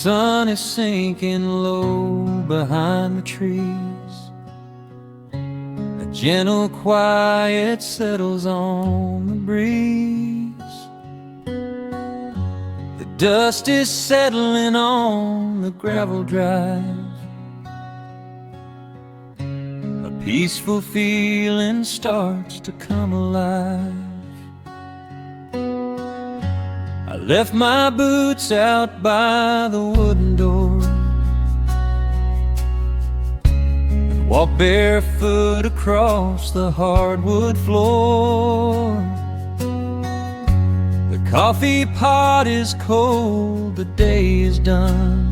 sun is sinking low behind the trees. A gentle quiet settles on the breeze. The dust is settling on the gravel drive. A peaceful feeling starts to come alive. I left my boots out by the wooden door and walked barefoot across the hardwood floor. The coffee pot is cold, the day is done,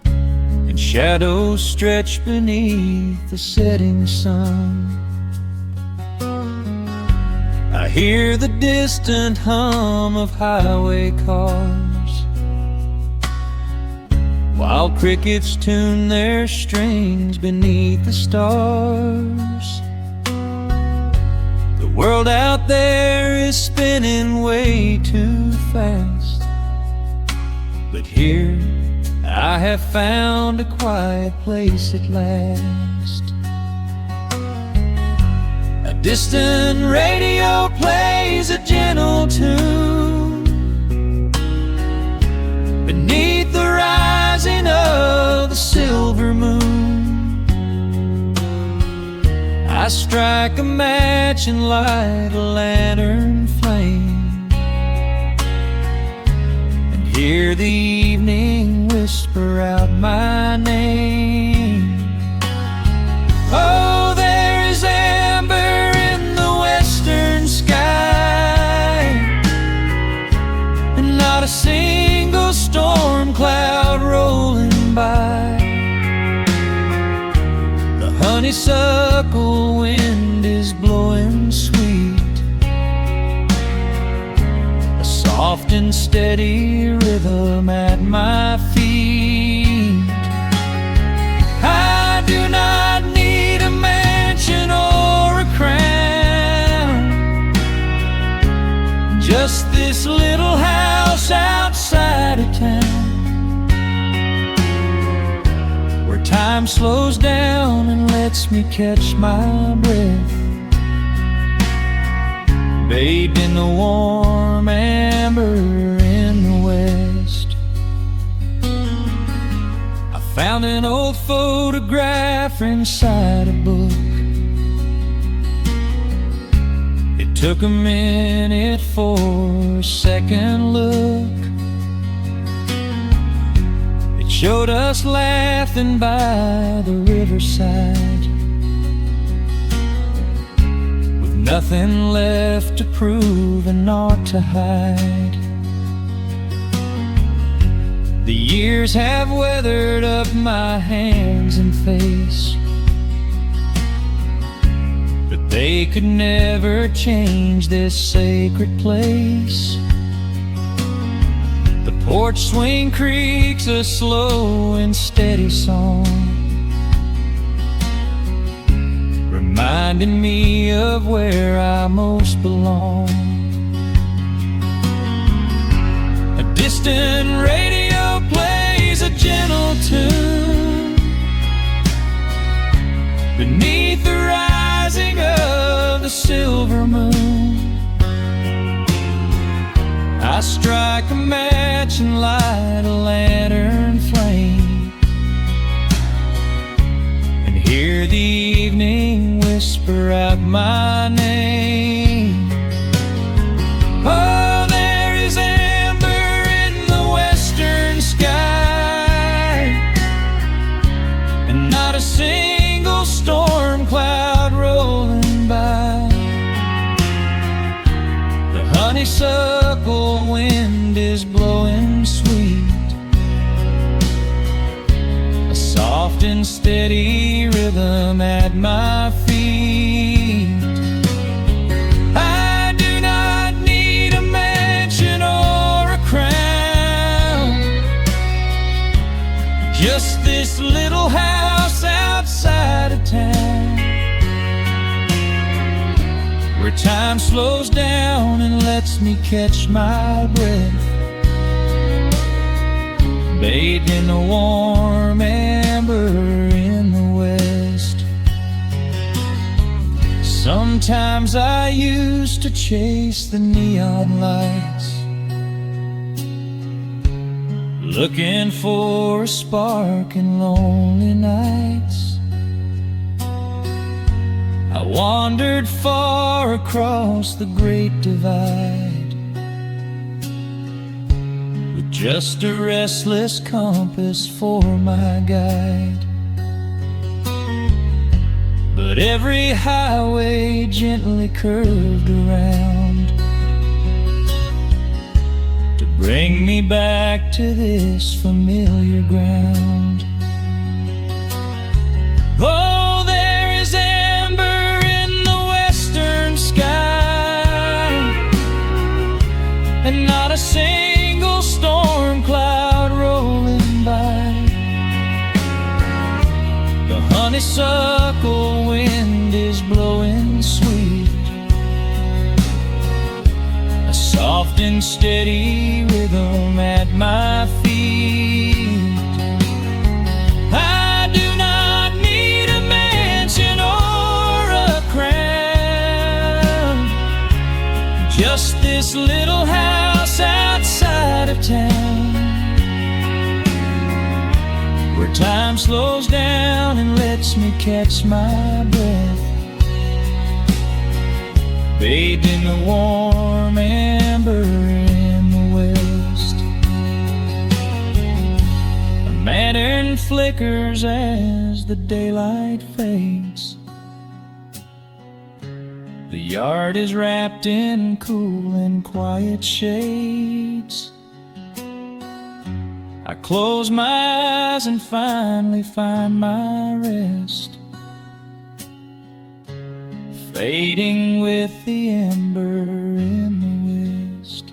and shadows stretch beneath the setting sun. I hear the distant hum of highway cars, while crickets tune their strings beneath the stars. The world out there is spinning way too fast, but here I have found a quiet place at last. A distant radio plays a gentle tune beneath the rising of the silver moon. I strike a match and light a lantern flame, and hear the evening whisper out my name. Oh, there is amber in the western sky, and not a single storm cloud rolling by. The honeysuckle wind is blowing sweet, a soft and steady rhythm at my feet. I do not need a mansion or a crown, just this little house outside of town, where time slows down and lets me catch my breath, bathed in the warm amber in the west. I found an old photograph inside a book. It took a minute for a second look. It showed us laughing by the riverside, with nothing left to prove and naught to hide. The years have weathered up my hands and face, but they could never change this sacred place. The porch swing creaks a slow and steady song, reminding me of where I most belong. A distant radio plays a gentle tune beneath the rising of the silver moon. I strike a match and light a lantern flame, and hear the evening whisper out my name. Oh, there is amber in the western sky, and not a single storm cloud rolling by. The honeysuckle wind is blowing sweet, a soft and steady rhythm at my feet. I do not need a mansion or a crown, just this little house outside of town, where time slows down and lets me catch my breath, bathed in the warm amber in the west. Sometimes I used to chase the neon lights, looking for a spark in lonely nights. I wandered far across the great divide, with just a restless compass for my guide. But every highway gently curved around to bring me back to this familiar ground. Oh, there is amber in the western sky, and not a single storm cloud rolling by. The honeysuckle wind is blowing sweet, a soft and steady rhythm at my feet. I do not need a mansion or a crown, just this little house outside of town, where time slows down and lets me catch my breath, bathed in the warm amber in the west. A lantern flickers as the daylight fades. The yard is wrapped in cool and quiet shades. I close my eyes and finally find my rest, fading with the ember in the west.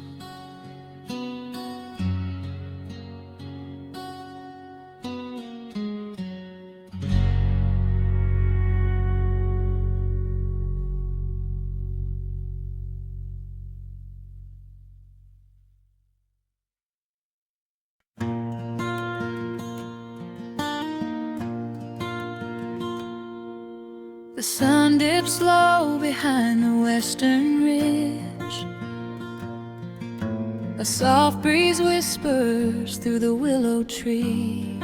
The sun dips low behind the western ridge. A soft breeze whispers through the willow tree.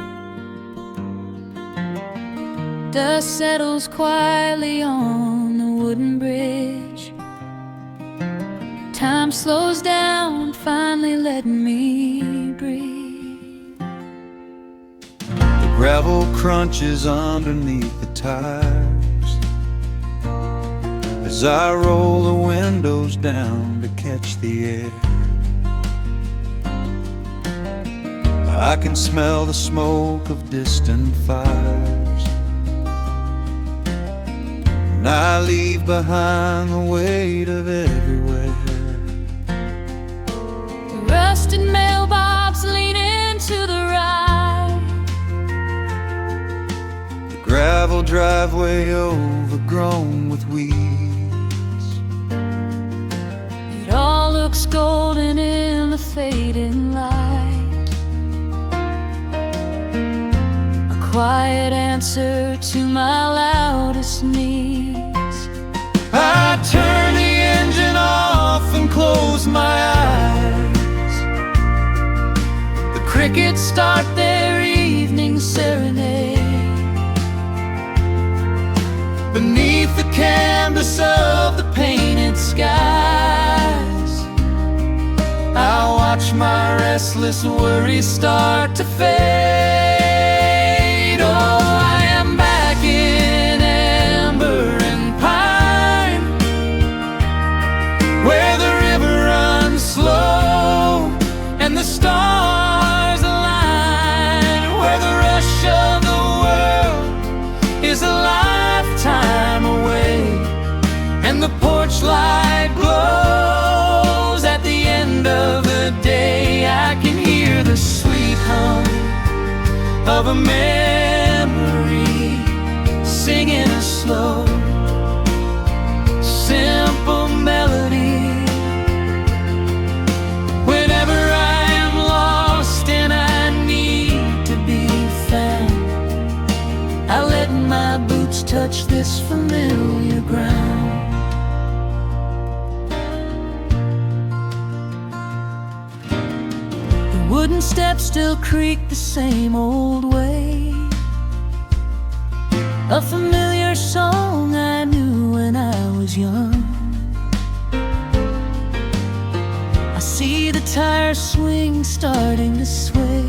Dust settles quietly on the wooden bridge. Time slows down, finally letting me breathe. The gravel crunches underneath the tires as I roll the windows down to catch the air. I can smell the smoke of distant fires, and I leave behind the weight of everywhere. The rusted mailbox leaning to the right, The gravel driveway overgrown with weeds. it all looks golden in the fading light. A quiet answer to my loudest needs. I turn the engine off and close my eyes. The crickets start their evening serenade. Beneath the canvas of the painted skies, I watch my restless worries start to fade. Oh, I am back in amber and pine, where the river runs slow and the stars align, where the rush of the world is a lifetime away, and the porch light glows at the end of the day. I can hear the sweet hum of a memory singing a slow, simple melody. Whenever I am lost and I need touch this familiar ground. The wooden steps still creak the same old way, a familiar song I knew when I was young. I see the tires swing starting to sway,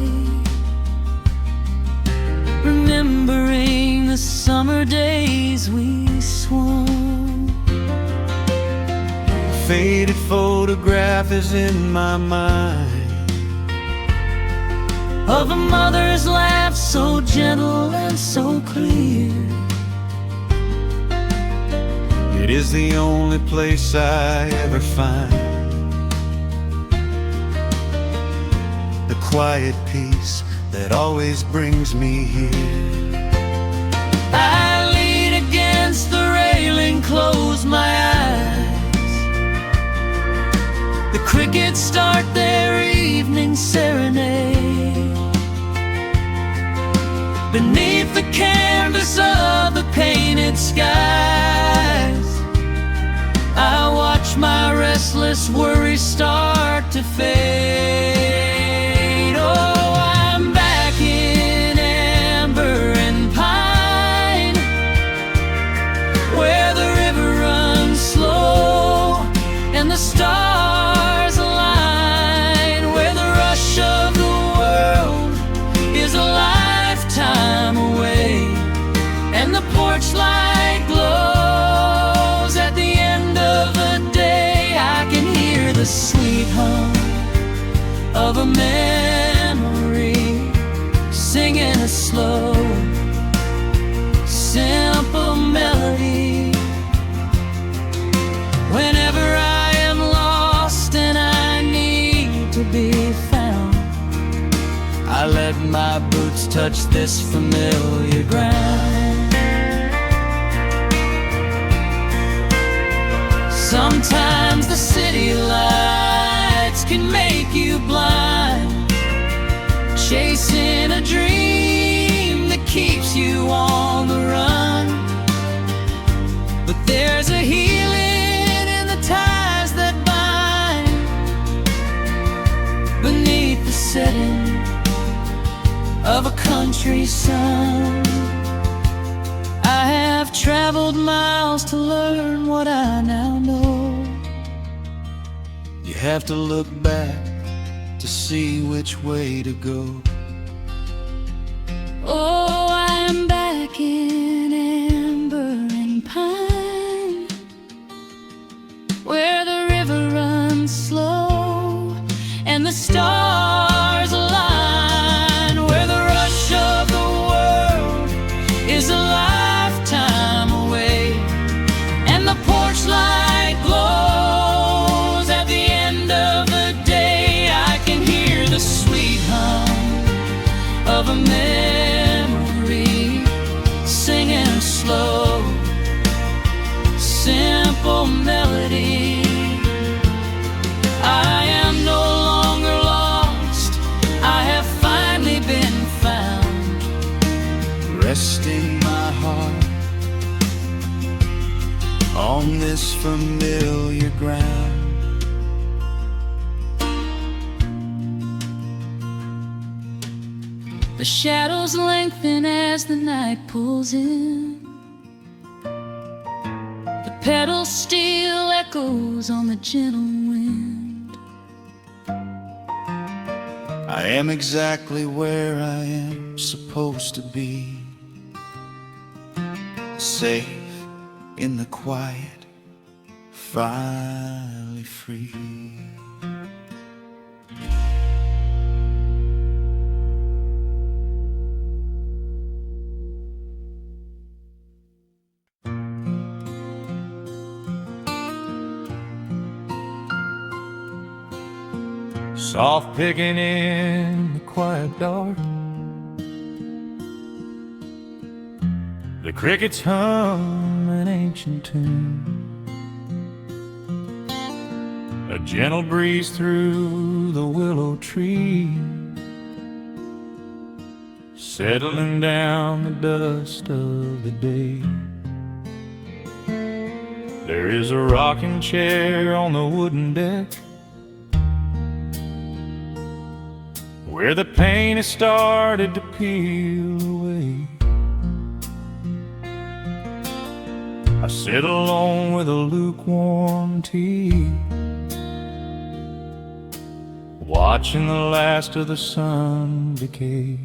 remembering the summer days we swung. A faded photograph is in my mind of a mother's laugh, so gentle and so clear. It is the only place I ever find the quiet peace that always brings me here. I lean against the railing, close my eyes. The crickets start their evening serenade. Beneath the canvas of the painted skies, I watch my restless worries start to fade. Oh, I'm back in amber and pine, where the river runs slow and the stars align, where the rush of the world is a lifetime away, and the porch light glows at the end of the day. I can hear the sweet hum of a memory, singing a slow, simple melody. Whenever I am lost and I need to be found, I let my boots touch this familiar ground. Sometimes the city lights can make you blind, chasing a dream that keeps you on the run. But there's a healing in the ties that bind beneath the setting of a country sun. I have traveled miles to learn what I now know. You have to look back to see which way to go. Oh, I'm back in amber and pine, where the river runs slow and the stars align, where the rush of the world is a lifetime away, and the porch light glows at the end of the day. I can hear the sweet hum of a memory, singing a slow, simple melody. I am no longer lost, I have finally been found, Resting my heart on this familiar ground. The shadows lengthen as the night pulls in. The pedal steel echoes on the gentle wind. I am exactly where I am supposed to be, safe in the quiet, finally free. Soft picking in the quiet dark, the crickets hum an ancient tune, a gentle breeze through the willow tree, settling down the dust of the day. There is a rocking chair on the wooden deck where the paint has started to peel away. I sit alone with a lukewarm tea, watching the last of the sun decay.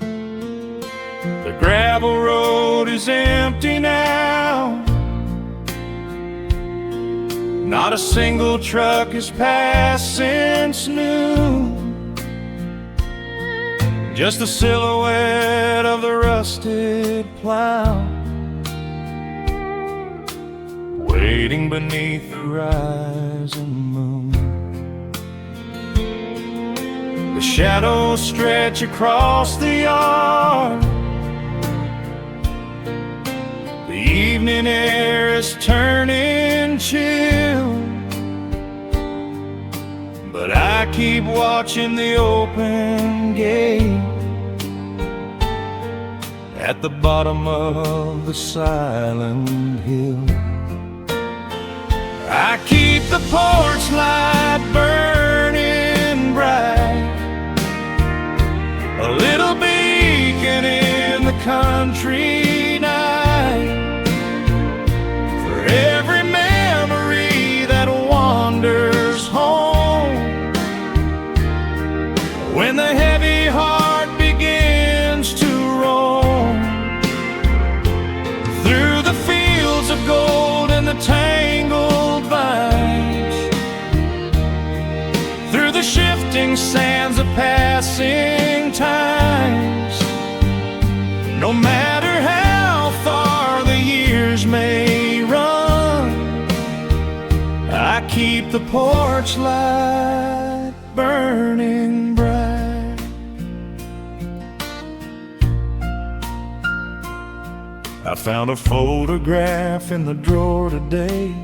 The gravel road is empty now. Not a single truck has passed since noon. Just the silhouette of the rusted plow, waiting beneath the rising moon. The shadows stretch across the yard. The evening air is turning chill, but I keep watching the open gate at the bottom of the silent hill. I keep the porch light burning bright, a little beacon in the country night, for every memory that wanders home. When the heavy heart begins to roam through the fields of gold and the tangled vines, through the shifting sands of passing times, no matter how far the years may run, I keep the porch light burning bright. I found a photograph in the drawer today,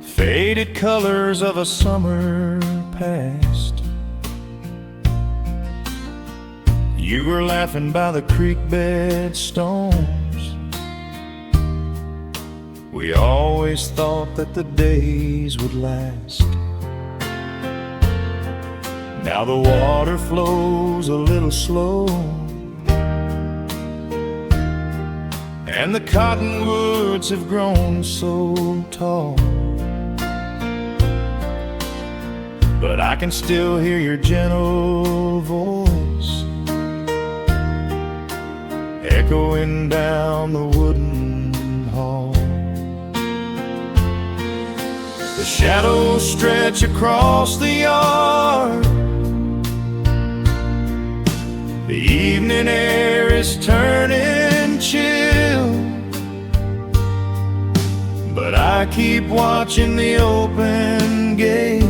faded colors of a summer past. You were laughing by the creek bed stones. We always thought that the days would last. Now the water flows a little slow, and the cottonwoods have grown so tall, but I can still hear your gentle voice echoing down the wooden hall. The shadows stretch across the yard. The evening air is turning chill, but I keep watching the open gate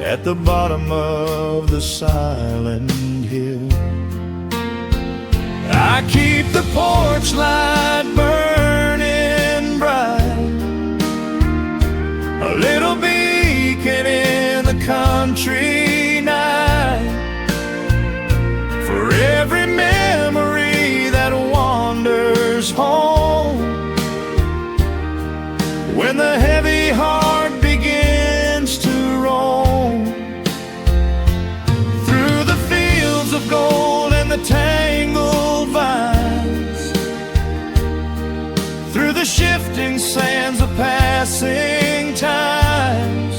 at the bottom of the silent hill. I keep the porch light burning bright, a little beacon in the country night, for every memory that wanders home. When the heavy heart begins to roam through the fields of gold and the tangled vines, through the shifting sands of passing times,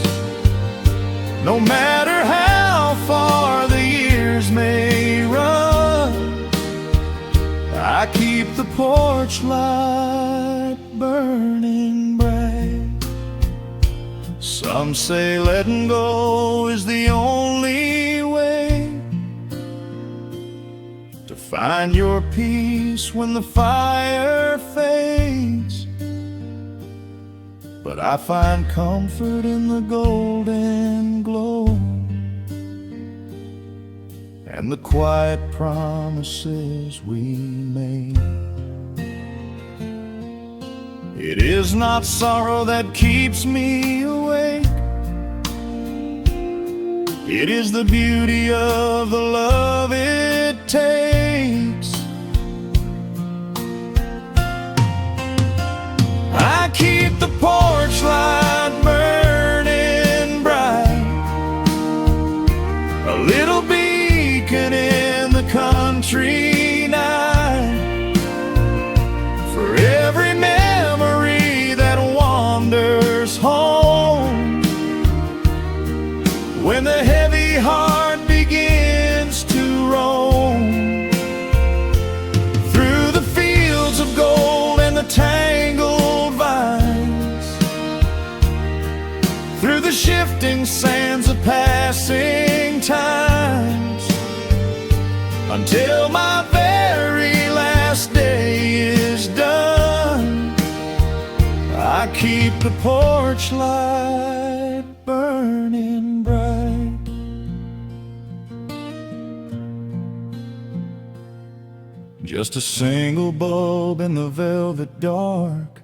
no matter how far the years may run, I keep the porch light burning bright. Some say letting go is the only way to find your peace when the fire fades, but I find comfort in the golden glow and the quiet promises we made. It is not sorrow that keeps me awake, it is the beauty of the love it takes wintry night, for every memory that wanders home. When the heavy heart begins to roam through the fields of gold and the tangled vines, through the shifting sands of passing times, until my very last day is done, I keep the porch light burning bright. Just a single bulb in the velvet dark,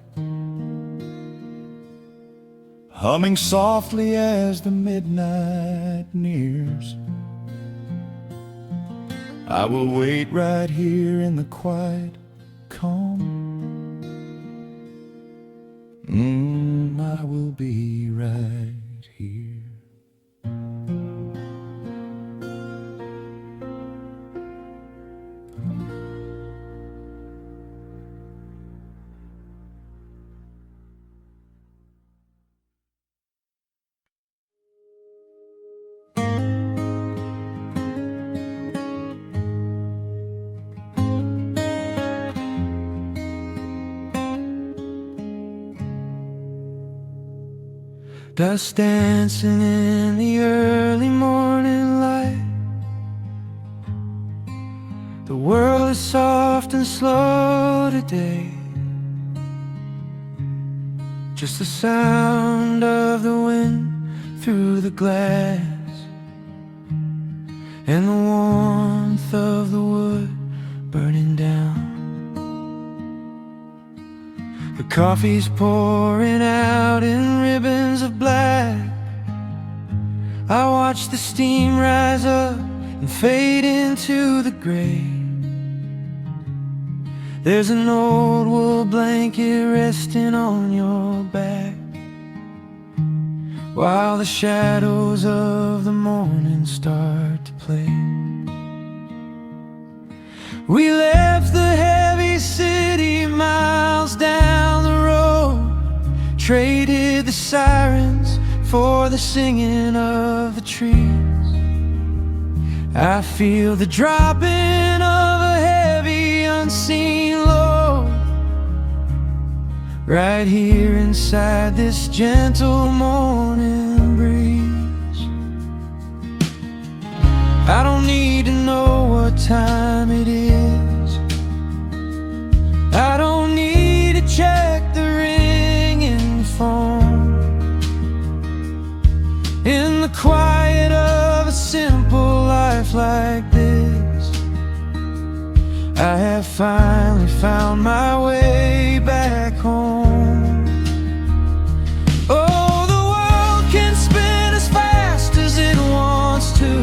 humming softly as the midnight nears. I will wait right here in the quiet calm. I will be right here. Dust dancing in the early morning light. The world is soft and slow today. Just the sound of the wind through the glass, and the warmth of the wood burning down. The coffee's pouring out in ribbons of black. I watch the steam rise up and fade into the gray. There's an old wool blanket resting on your back, while the shadows of the morning start to play. We left the heavy city miles down the road, traded the sirens for the singing of the trees. I feel the dropping of a heavy unseen load right here inside this gentle morning breeze. I don't need to know what time it is. I don't need to check the ringing phone. In the quiet of a simple life like this, I have finally found my way back home. Oh, the world can spin as fast as it wants to.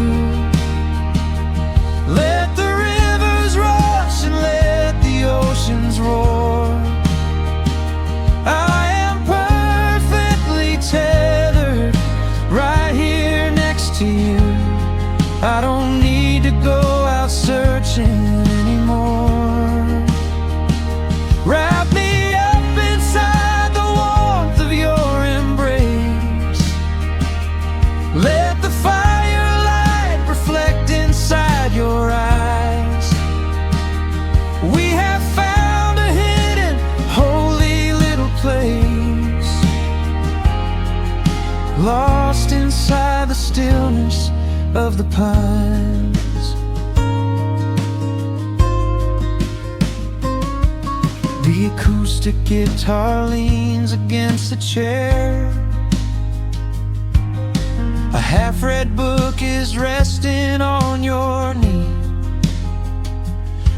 Let the rivers rush and let the oceans roar. I am perfectly tethered right here next to you. I don't need to go out searching anymore. Wrap me up inside the warmth of your embrace. Let the firelight reflect inside your eyes. We have found a hidden, holy little place, lost inside the stillness of the pines. The acoustic guitar leans against the chair. A half-read book is resting on your knee.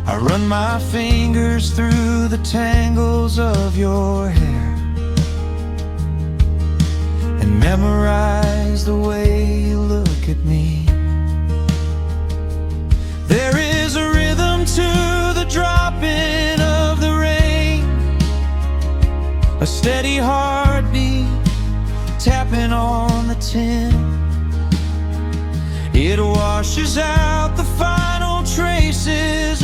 I run my fingers through the tangles of your hair and memorize the way you look at me. There is a rhythm to the dropping of the rain, a steady heartbeat tapping on the tin. It washes out the final traces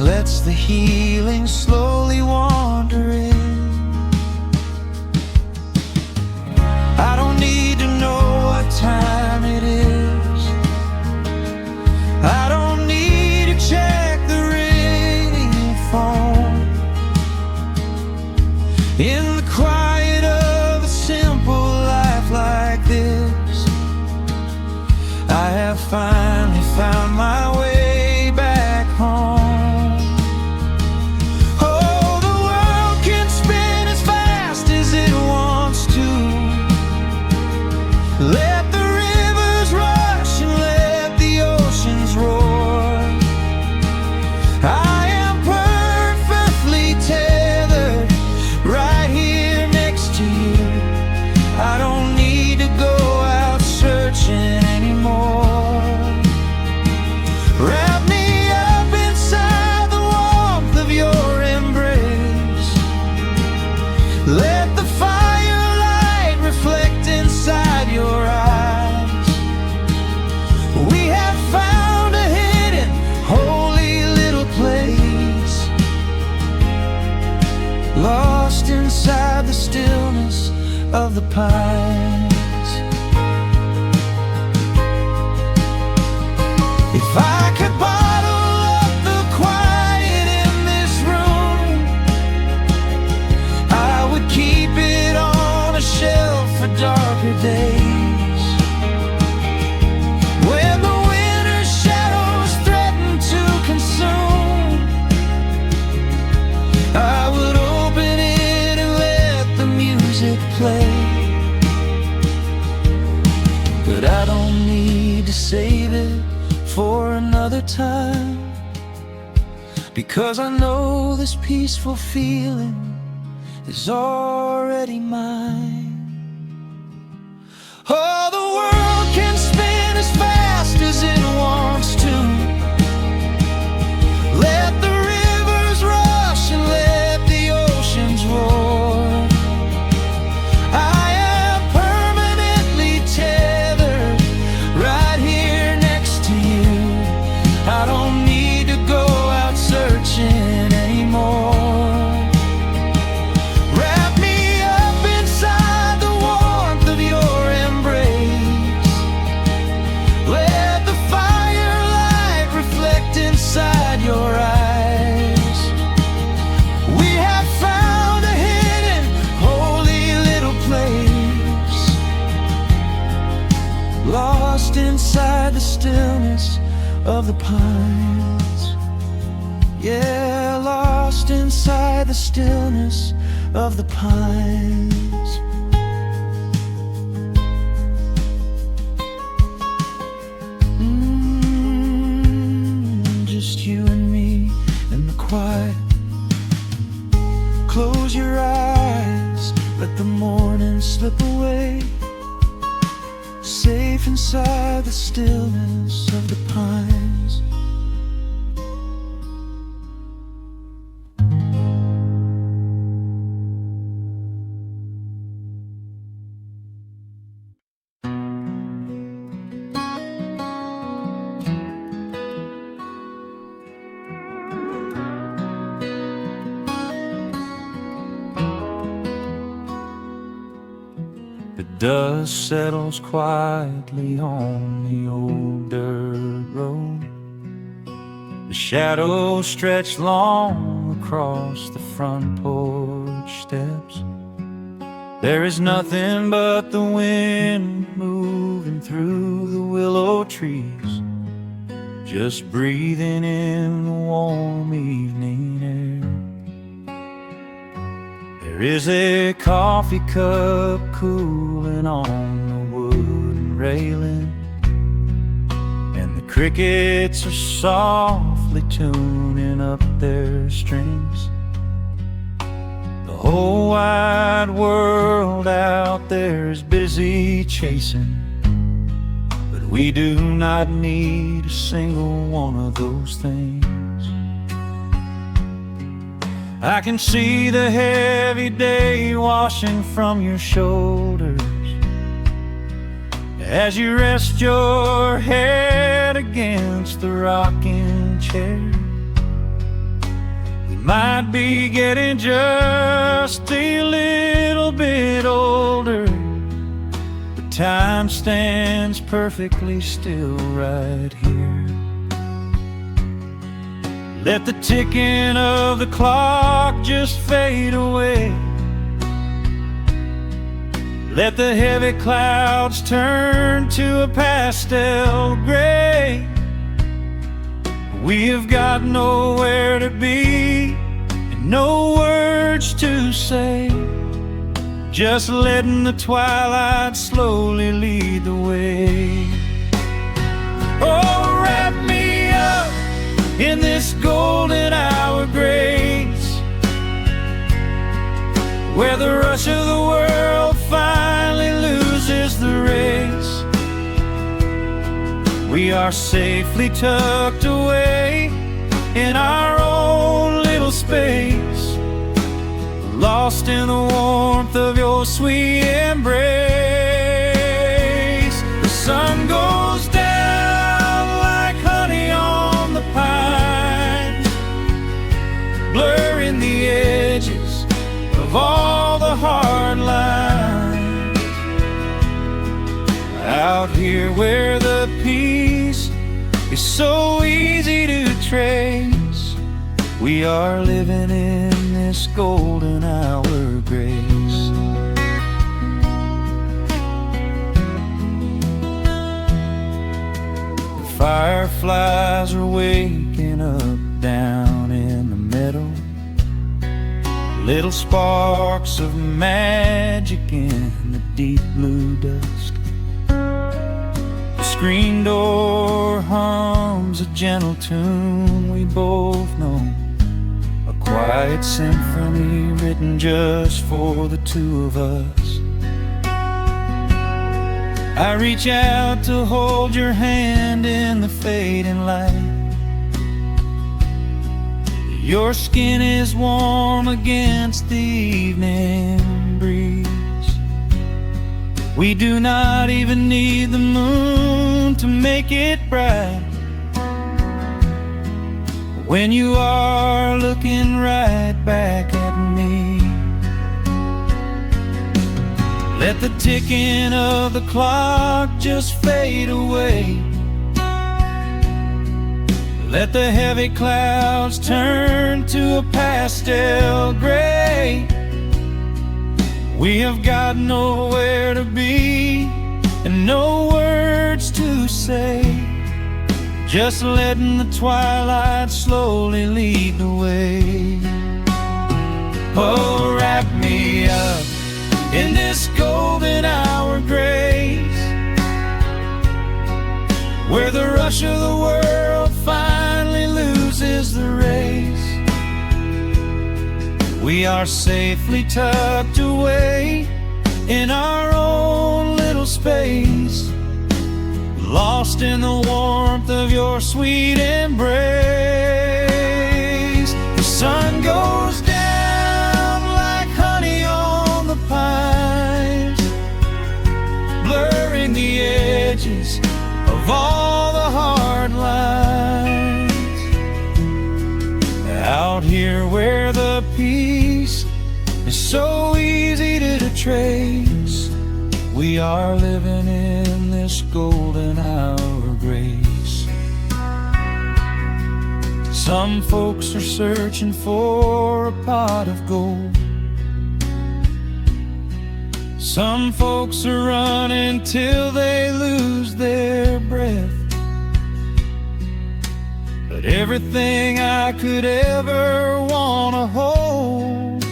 and lets the healing slowly wander in. I don't need to know what time it is. I don't need to check the ringing phone. In the quiet of a simple life like this, I have finally found my way back home. Oh, the world can spin as fast as it wants to. Let the rivers rush and let the oceans roar. I am perfectly tethered right here next to you. I don't need to go out searching anymore. Wrap me up inside the warmth of your embrace. Let the firelight reflect inside your eyes. We have found a hidden, holy little place, lost inside the stillness of the pines. If I could bottle up the quiet in this room, I would keep it on a shelf for darker days. When the winter shadows threaten to consume, I would open it and let the music play. But I don't need to save it for another time, because I know this peaceful feeling is already mine. Oh, the world can spin as fast as it wants to. Let the rivers rush and let the oceans roar. I am permanently tethered right here next to you. I don't need to go out searching anymore. Wrap me up inside the warmth of your embrace. Let the firelight reflect inside your eyes. We have found a hidden, holy little place, lost inside the stillness of the pines. Yeah, lost inside the stillness of the pines. Just you and me in the quiet. Close your eyes, let the morning slip away, safe inside the stillness of the pines. The dust settles quietly on the old dirt road. The shadows stretch long across the front porch steps. There is nothing but the wind moving through the willow trees, just breathing in the warm evening air. There is a coffee cup cooling on the wooden railing, and the crickets are softly tuning up their strings. The whole wide world out there is busy chasing, but we do not need a single one of those things. I can see the heavy day washing from your shoulders as you rest your head against the rocking chair. might be getting just a little bit older, but time stands perfectly still right here. Let the ticking of the clock just fade away. Let the heavy clouds turn to a pastel gray. We have got nowhere to be and no words to say, just letting the twilight slowly lead the way. Oh, wrap me up in this golden hour grace, where the rush of the world finally loses the race. We are safely tucked away in our own little space, lost in the warmth of your sweet embrace. The sun goes down like honey on the pines, blurring the edges of all the hard lines. Out here where the peace is so easy to trace, we are living in this golden hour grace. The fireflies are waking up down in the meadow, little sparks of magic in the deep blue dusk. The screen door hums a gentle tune we both know, a quiet symphony written just for the two of us. I reach out to hold your hand in the fading light. Your skin is warm against the evening breeze. We do not even need the moon to make it bright, when you are looking right back at me. Let the ticking of the clock just fade away. Let the heavy clouds turn to a pastel gray. We have got nowhere to be and no words to say, just letting the twilight slowly lead the way. Oh, wrap me up in this golden hour grace, where the rush of the world finally loses the race. We are safely tucked away in our own little space, lost in the warmth of your sweet embrace. The sun goes down like honey on the pines, blurring the edges of all the hard lines. Out here where the peace is so easy to trace, we are living in this golden hour grace. Some folks are searching for a pot of gold, some folks are running till they lose their breath. But everything I could ever want to hold,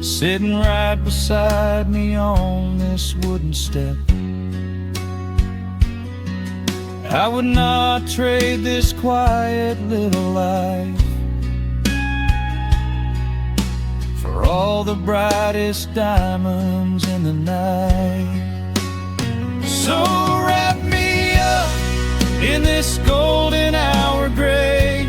sitting right beside me on this wooden step. I would not trade this quiet little life for all the brightest diamonds in the night. So wrap me up in this golden hour grace,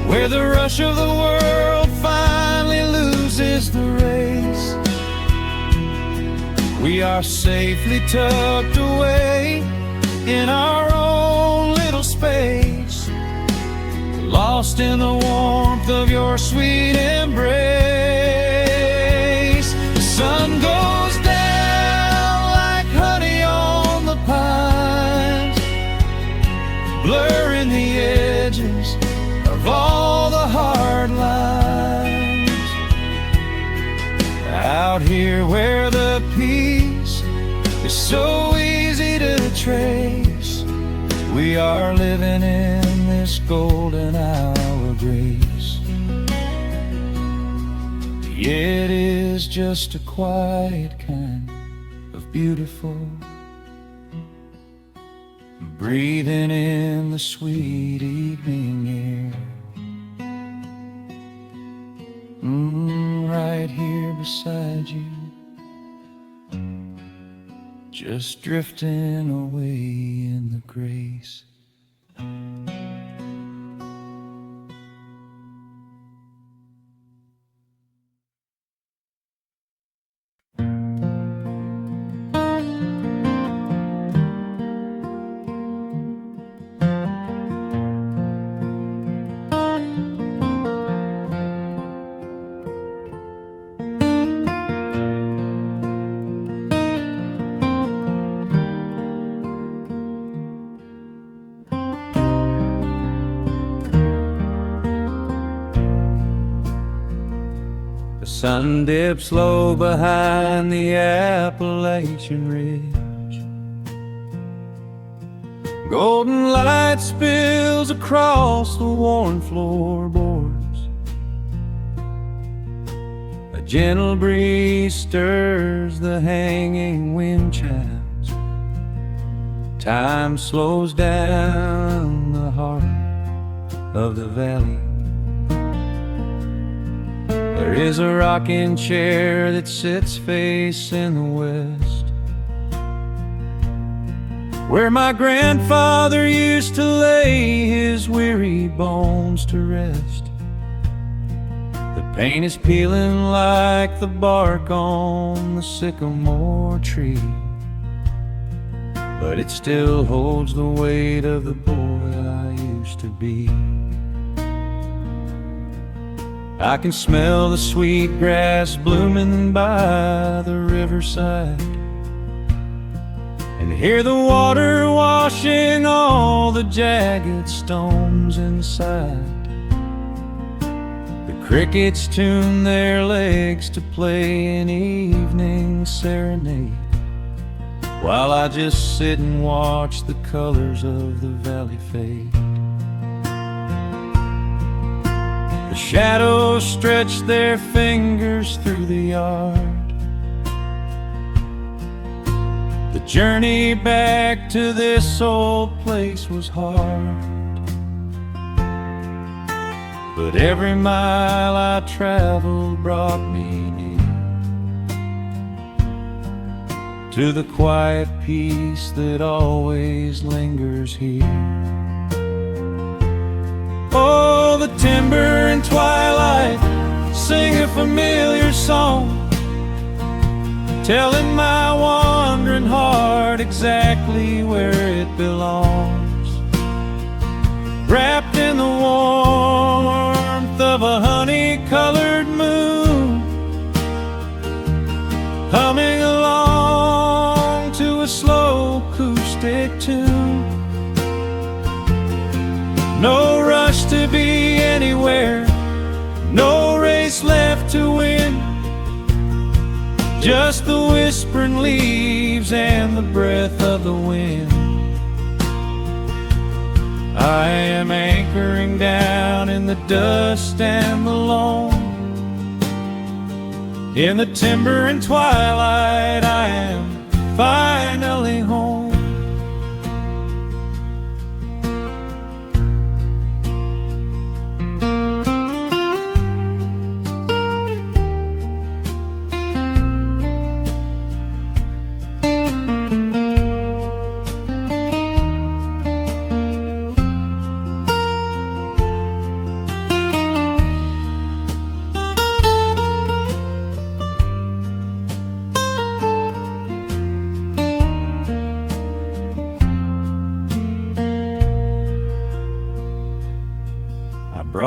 where the rush of the world finally loses the race. We are safely tucked away in our own little space, lost in the warmth of your sweet embrace. The sun goes down like honey on the pines, blurring the edges of all the hard lines. Out here where the peace is so easy to trace, we are living in this golden hour of grace. It is just a quiet kind of beautiful, breathing in the sweet evening air. Right here beside you, just drifting away in the grace. The sun dips low behind the Appalachian Ridge. Golden light spills across the worn floorboards. A gentle breeze stirs the hanging wind chimes. Time slows down the heart of the valley. There is a rocking chair that sits facing the west, where my grandfather used to lay his weary bones to rest. The paint is peeling like the bark on the sycamore tree, but it still holds the weight of the boy I used to be. I can smell the sweet grass blooming by the riverside, and hear the water washing all the jagged stones inside. The crickets tune their legs to play an evening serenade, while I just sit and watch the colors of the valley fade. The shadows stretch their fingers through the yard. The journey back to this old place was hard, but every mile I traveled brought me near to the quiet peace that always lingers here. Oh, the timber and twilight sing a familiar song, telling my wandering heart exactly where it belongs. Wrapped in the warmth of a honey-colored moon, humming along to a slow acoustic tune. No rush to be anywhere, no race left to win, just the whispering leaves and the breath of the wind. I am anchoring down in the dust and the loam. In the timber and twilight I am finally home.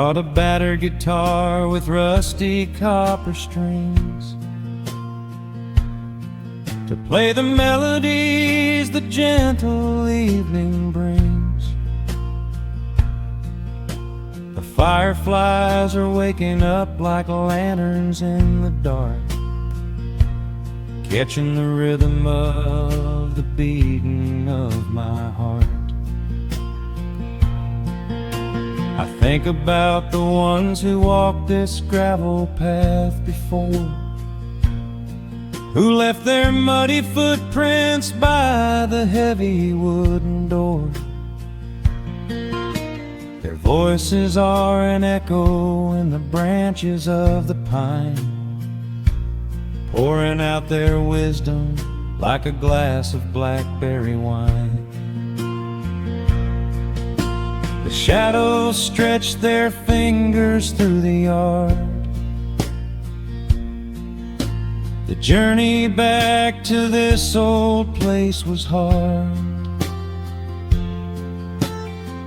brought a battered guitar with rusty copper strings to play the melodies the gentle evening brings. The fireflies are waking up like lanterns in the dark, catching the rhythm of the beating of my heart. I think about the ones who walked this gravel path before, who left their muddy footprints by the heavy wooden door. Their voices are an echo in the branches of the pine, pouring out their wisdom like a glass of blackberry wine. The shadows stretch their fingers through the yard. The journey back to this old place was hard,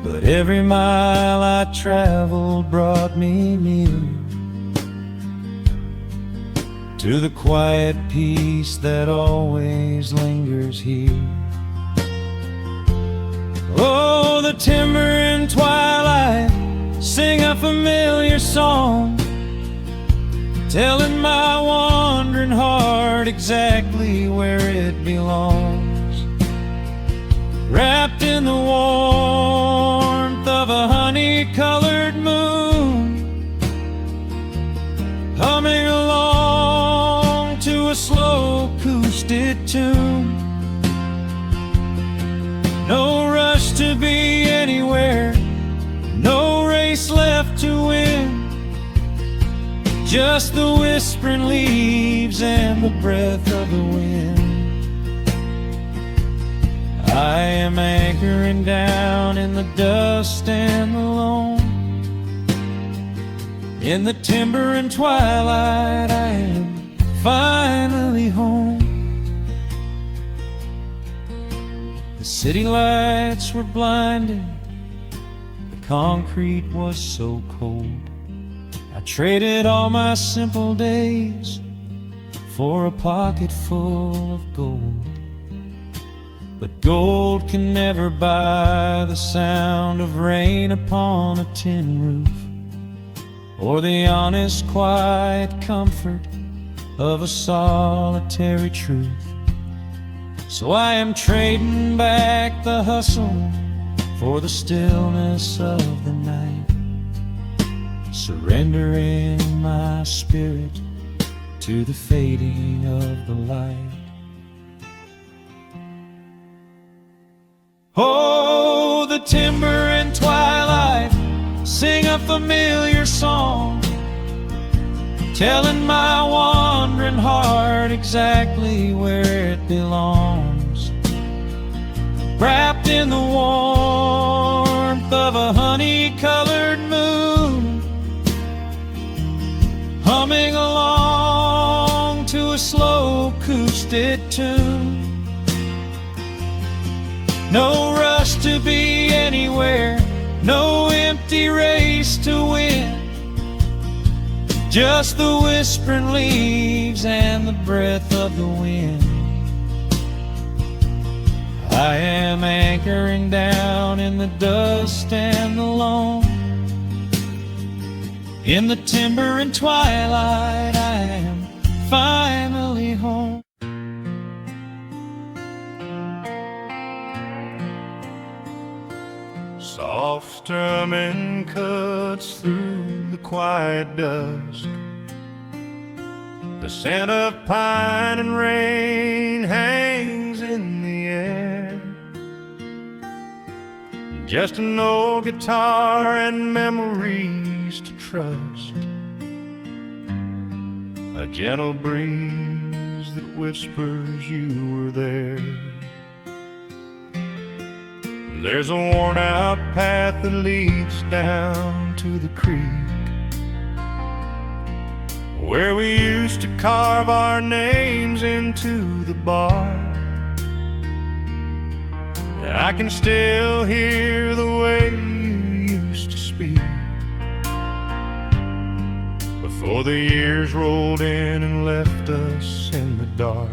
but every mile I traveled brought me near to the quiet peace that always lingers here. Oh, the timber and twilight sing a familiar song, telling my wandering heart exactly where it belongs. Wrapped in the warmth of a honey-colored moon, humming along to a slow acoustic tune. No rush to be anywhere, no race left to win, just the whispering leaves and the breath of the wind. I am anchoring down in the dust and the loam. In the timber and twilight I am finally home. The city lights were blinding, the concrete was so cold. I traded all my simple days for a pocket full of gold. But gold can never buy the sound of rain upon a tin roof, or the honest, quiet comfort of a solitary truth. So I am trading back the hustle for the stillness of the night, surrendering my spirit to the fading of the light. Oh, the timber and twilight sing a familiar song, telling my wandering heart exactly where it belongs. Wrapped in the warmth of a honey-colored moon, humming along to a slow acoustic tune. No rush to be anywhere, no empty race to win, just the whispering leaves and the breath of the wind. I am anchoring down in the dust and the loam. In the timber and twilight I am finally home. Soft strumming cuts through the quiet dusk. The scent of pine and rain hangs in the air. Just an old guitar and memories to trust, a gentle breeze that whispers you were there. There's a worn-out path that leads down to the creek, where we used to carve our names into the bark. I can still hear the way you used to speak, For the years rolled in and left us in the dark.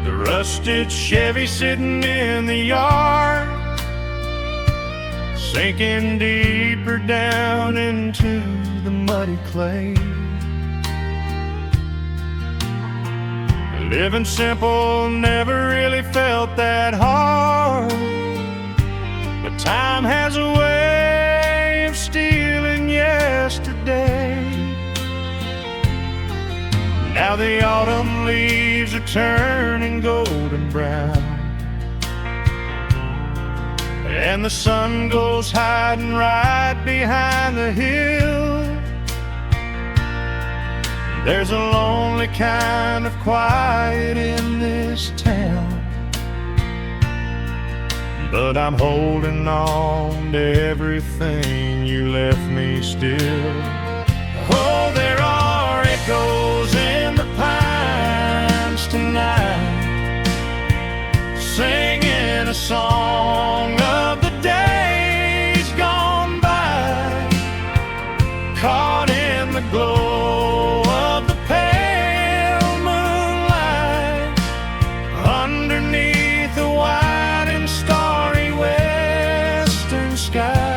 The rusted Chevy sitting in the yard, sinking deeper down into the muddy clay. Living simple never really felt that hard, but time has a way of stealing yesterday. Now the autumn leaves are turning golden brown, and the sun goes hiding right behind the hill. There's a lonely kind of quiet in this town, but I'm holding on to everything you left me still. Oh, there are echoes in the pines tonight, singing a song of the days gone by, caught in the glow of the pale moonlight, underneath the wide and starry western sky.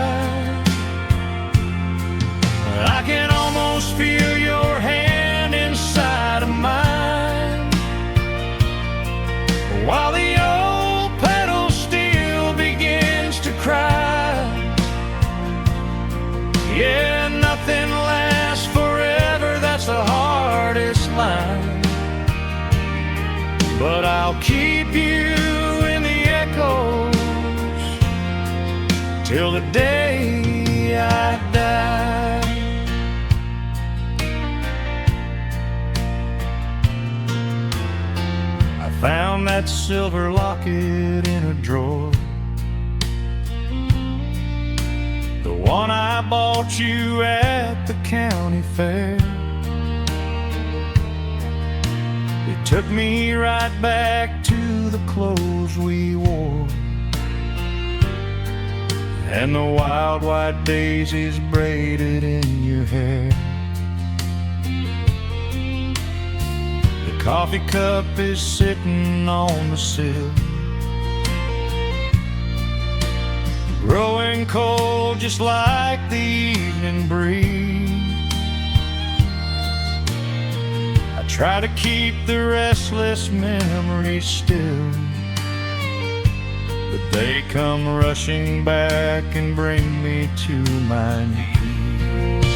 I can almost feel your hand inside of mine, while the old pedal steel begins to cry. Yeah, nothing lasts forever, that's the hardest line, but I'll keep you in the echoes till the day I die. I found that silver locket in a drawer, the one I bought you at the county fair. It took me right back to the clothes we wore, and the wild white daisies braided in your hair. The coffee cup is sitting on the sill, growing cold just like the evening breeze. I try to keep the restless memories still, but they come rushing back and bring me to my knees.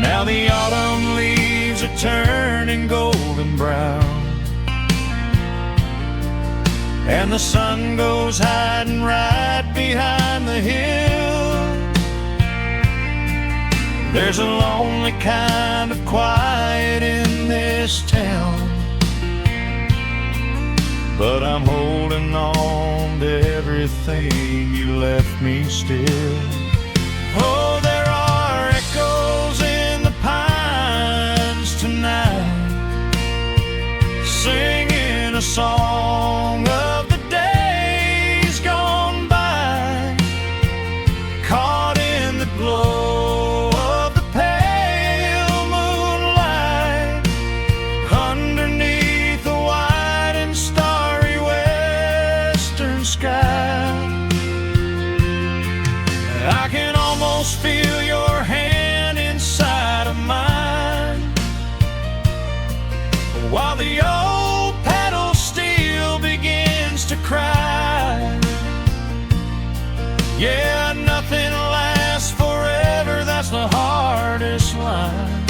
Now the autumn leaves are turning golden brown, and the sun goes hiding right behind the hill. There's a lonely kind of quiet in this town, but I'm holding on to everything you left me still. Oh, there are echoes in the pines tonight, singing a song of the days gone by, caught in the glow of the pale moonlight, underneath the wide and starry western sky. I can almost feel your hand inside of mine, while the old pedal steel begins to cry. Yeah, nothing lasts forever, that's the hardest line,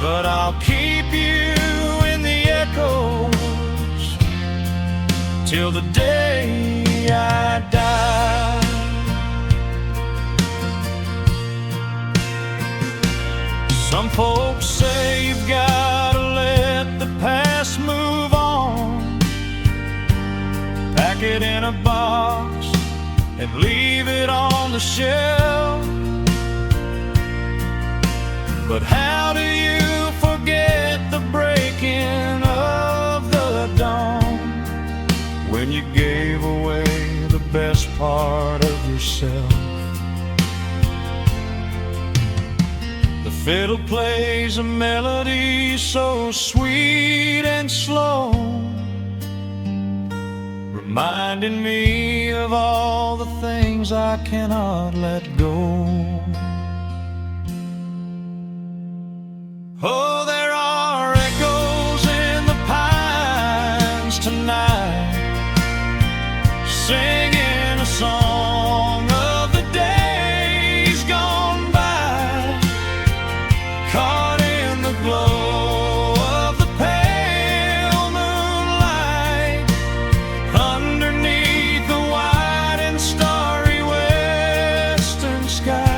but I'll keep you in the echoes till the day I die. Some folks say you've got to let the past move on, pack it in a box and leave it on the shelf. But how do you forget the breaking of the dawn, when you gave away the best part of yourself? yourself. The fiddle plays a melody so sweet and slow, reminding me of all the things I cannot let go. Oh, there are echoes in the pines tonight, singing a song of the days gone by, caught in the glow of the pale moonlight, underneath the wide and starry western sky.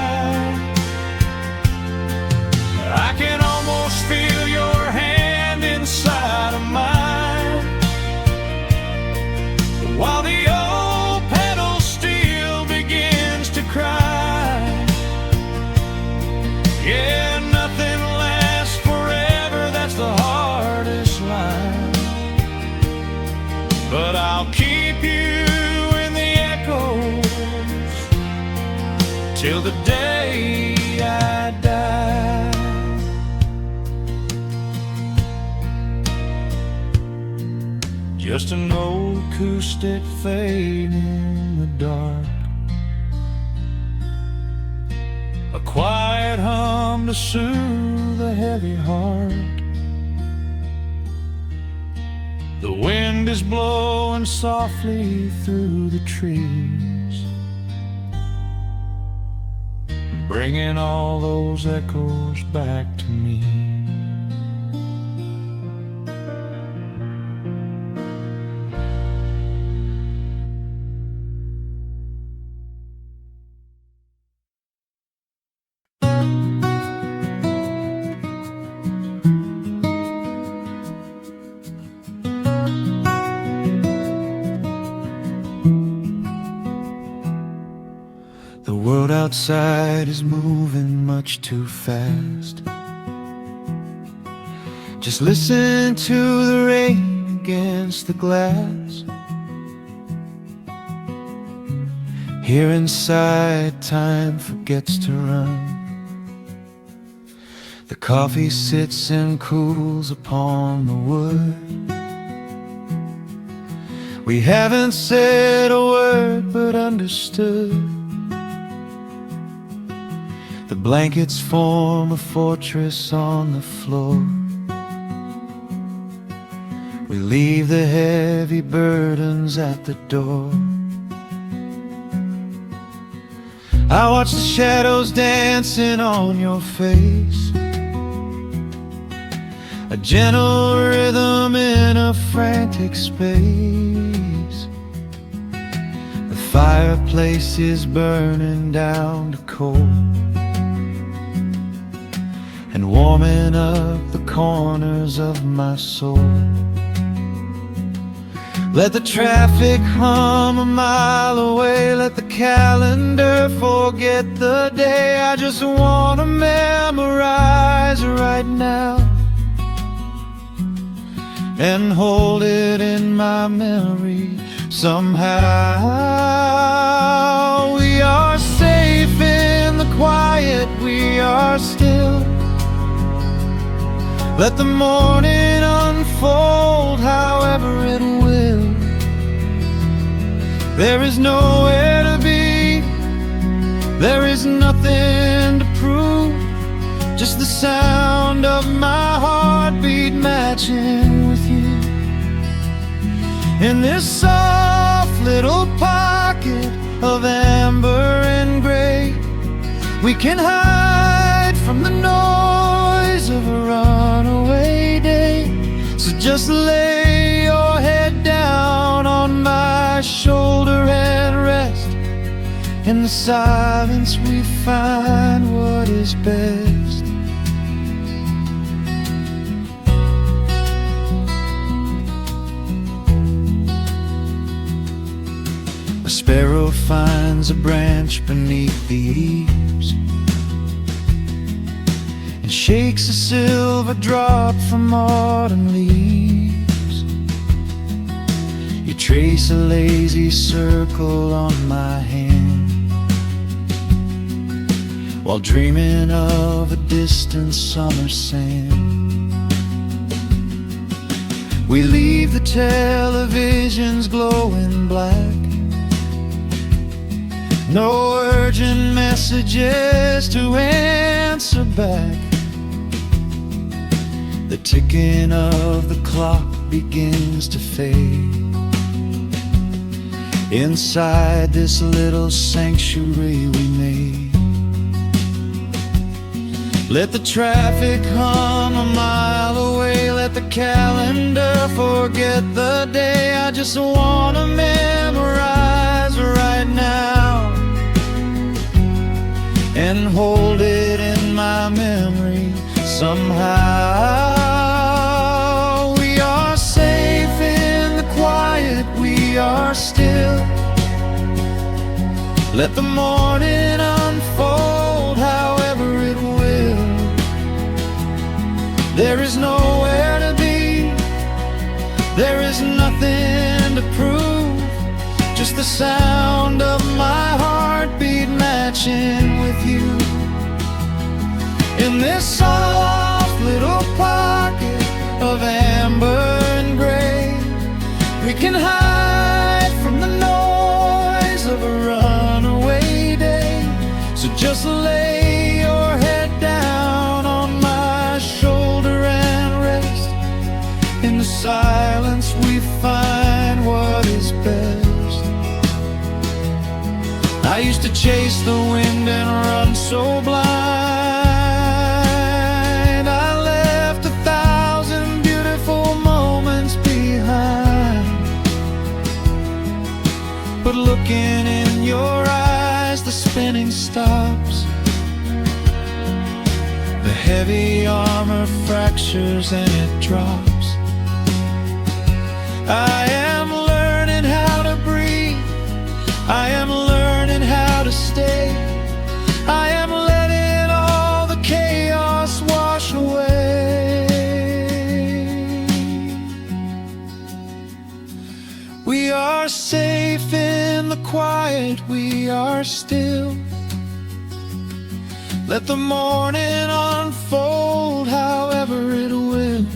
I can almost feel your hand inside of mine, while the old pedal steel begins to cry. Yeah, nothing lasts forever, that's the hardest line, but I'll keep you in the echoes till the day I die. Just an old acoustic fade in the dark, a quiet hum to soothe a heavy heart. The wind is blowing softly through the trees, bringing all those echoes back to me. The world outside is moving much too fast. Just listen to the rain against the glass. Here inside, time forgets to run. The coffee sits and cools upon the wood. We haven't said a word but understood. The blankets form a fortress on the floor. We leave the heavy burdens at the door. I watch the shadows dancing on your face, a gentle rhythm in a frantic space. The fireplace is burning down to coal and warming up the corners of my soul. Let the traffic hum a mile away, let the calendar forget the day. I just want to memorize right now and hold it in my memory somehow. We are safe in the quiet, we are still. Let the morning unfold however it will. There is nowhere to be, there is nothing to prove, just the sound of my heartbeat matching with you. In this soft little pocket of amber and gray, we can hide from the noise of a runaway day. So just lay your head down on my shoulder and rest. In the silence we find what is best. A sparrow finds a branch beneath the eaves and shakes a silver drop from autumn leaves. You trace a lazy circle on my hand while dreaming of a distant summer sand. We leave the televisions glowing black, no urgent messages to answer back. The ticking of the clock begins to fade. Inside this little sanctuary we made, let the traffic hum a mile away, let the calendar forget the day. I just wanna memorize right now and hold it in my memory somehow. We are safe in the quiet, we are still. Let the morning unfold however it will. There is nowhere to be, there is nothing to prove, just the sound of my heartbeat matching with you. In this soft little pocket of amber and gray, we can hide from the noise of a runaway day. So just lay your head down on my shoulder and rest. In the silence we find what is best. I used to chase the wind and run so blind. I left 1,000 beautiful moments behind. But looking in your eyes, the spinning stops. The heavy armor fractures and it drops. I am learning how to breathe, I am learning how to stay. I am letting all the chaos wash away. We are safe in the quiet, we are still. Let the morning unfold however it will.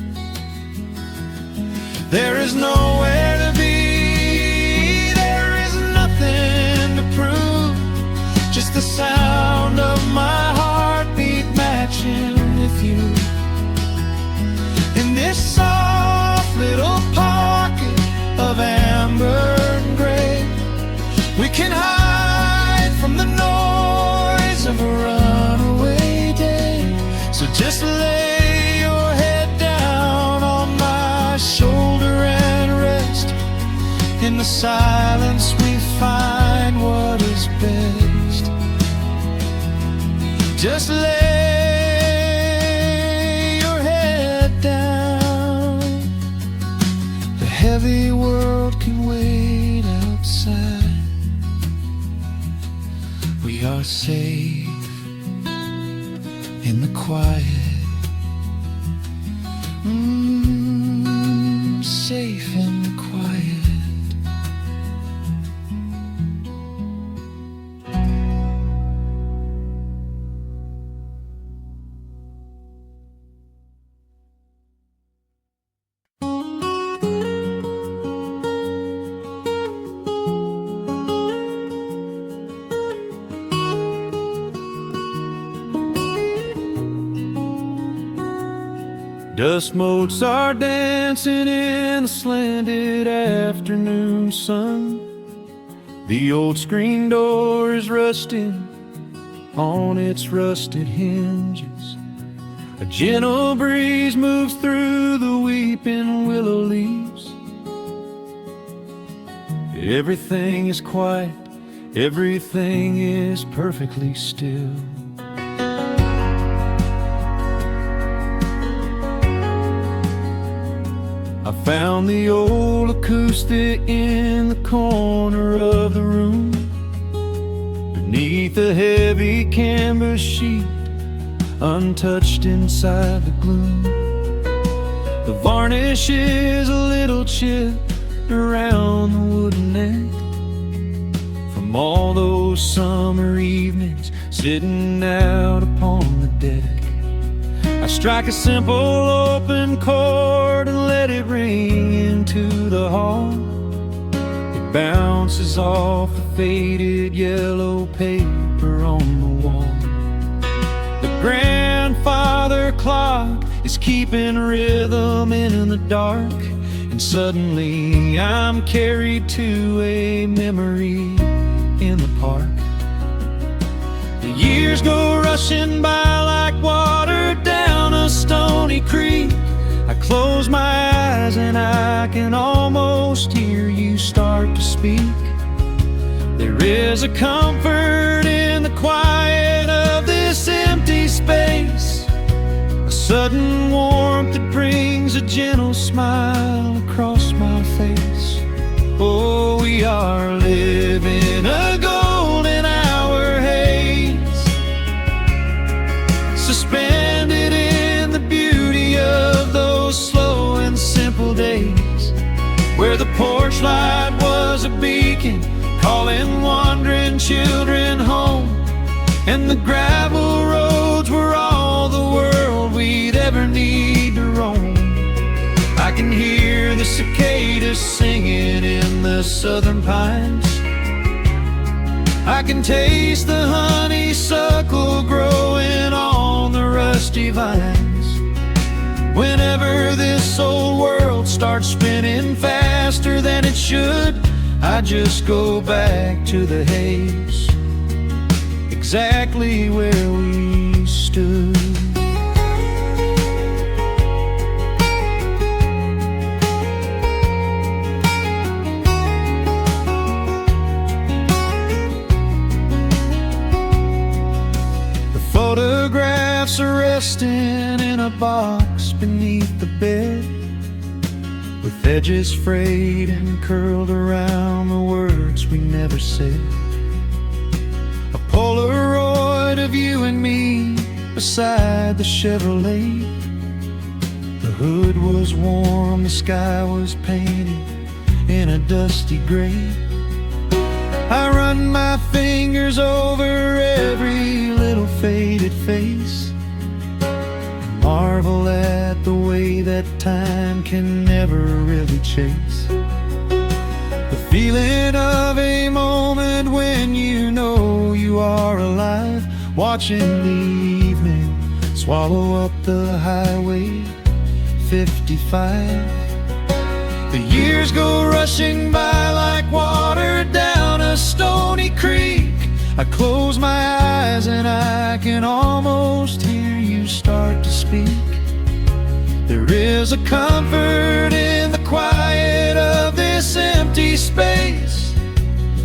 There is nowhere to be, there is nothing to prove, just the sound of my heartbeat matching with you. In this soft little pocket of amber and gray, we can hide from the noise of a runaway day. So just lay your head down on my shoulder and rest. In the silence we find what is best. Just lay your head down. The heavy world can wait outside. We are safe in the quiet. Safe in the quiet. Dust motes are dancing in the slanted afternoon sun. The old screen door is rusting on its rusted hinges. A gentle breeze moves through the weeping willow leaves. Everything is quiet, everything is perfectly still. I found the old acoustic in the corner of the room, beneath a heavy canvas sheet, untouched inside the gloom. The varnish is a little chipped around the wooden neck from all those summer evenings sitting out upon the deck. I strike a simple open chord and let it ring into the hall. It bounces off the faded yellow paper on the wall. The grandfather clock is keeping rhythm in the dark, and suddenly I'm carried to a memory in the park. The years go rushing by like water down a stony creek. I close my eyes and I can almost hear you start to speak. There is a comfort in the quiet of this empty space, a sudden warmth that brings a gentle smile across my face. Oh, we are living a golden hour haze, suspended in the beauty of those slow and simple days, where the porch light was a beacon calling wandering children home, and the gravel roads were all the world we'd ever need to roam. I can hear the cicadas singing in the southern pines. I can taste the honeysuckle growing on the rusty vines. Whenever this old world starts spinning faster than it should, I just go back to the haze, exactly where we stood. Photographs are resting in a box beneath the bed, with edges frayed and curled around the words we never said. A Polaroid of you and me beside the Chevrolet. The hood was warm, the sky was painted in a dusty gray. I run my fingers over every little faded face, marvel at the way that time can never really chase. The feeling of a moment when you know you are alive, watching the evening swallow up the highway 55. The years go rushing by like water down a stony creek. I close my eyes and I can almost hear you start to speak. There is a comfort in the quiet of this empty space,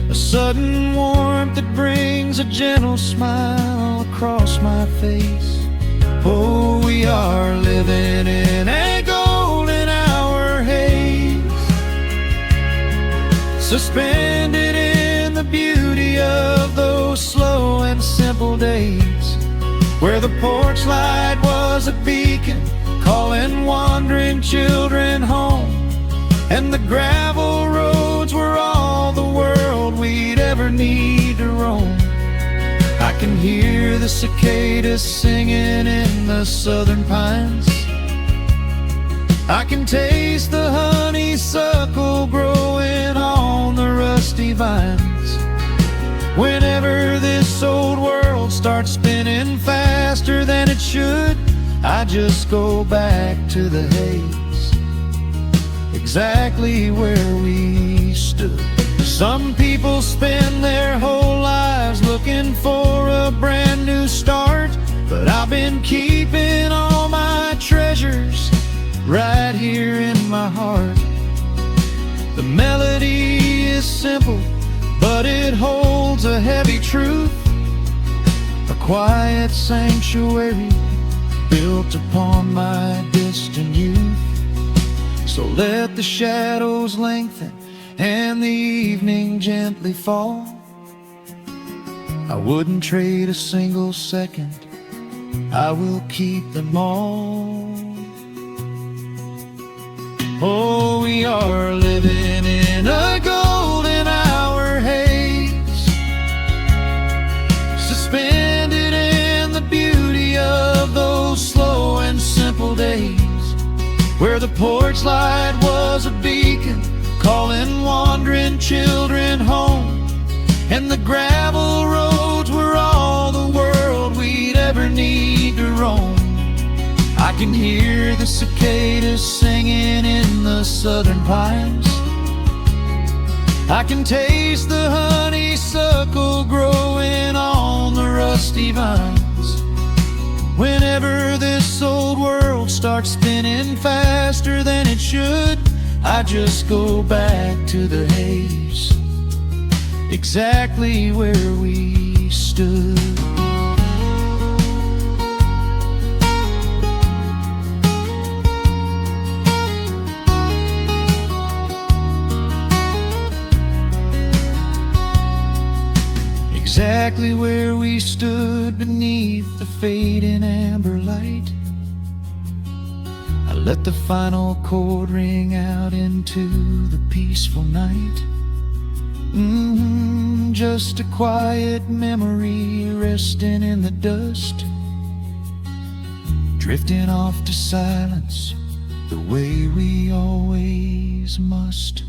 a sudden warmth that brings a gentle smile across my face. Oh, we are living in a golden hour haze, suspended in the beauty of those slow and simple days, where the porch light was a beacon calling wandering children home, and the gravel roads were all the world we'd ever need to roam. I can hear the cicadas singing in the southern pines. I can taste the honeysuckle growing on the rusty vines. Whenever this old world starts spinning faster than it should, I just go back to the haze, exactly where we stood. Some people spend their whole lives looking for a brand new start, but I've been keeping all my treasures right here in my heart. The melody is simple, but it holds a heavy truth, a quiet sanctuary built upon my distant youth. So let the shadows lengthen and the evening gently fall. I wouldn't trade a single second, I will keep them all. Oh, we are living in a golden hour haze, suspended where the porch light was a beacon, calling wandering children home, and the gravel roads were all the world we'd ever need to roam. I can hear the cicadas singing in the southern pines. I can taste the honeysuckle growing on the rusty vines. Whenever this old world starts spinning faster than it should, I just go back to the haze, exactly where we stood. Exactly where we stood beneath the fading amber light. I let the final chord ring out into the peaceful night. Just a quiet memory resting in the dust, drifting off to silence the way we always must.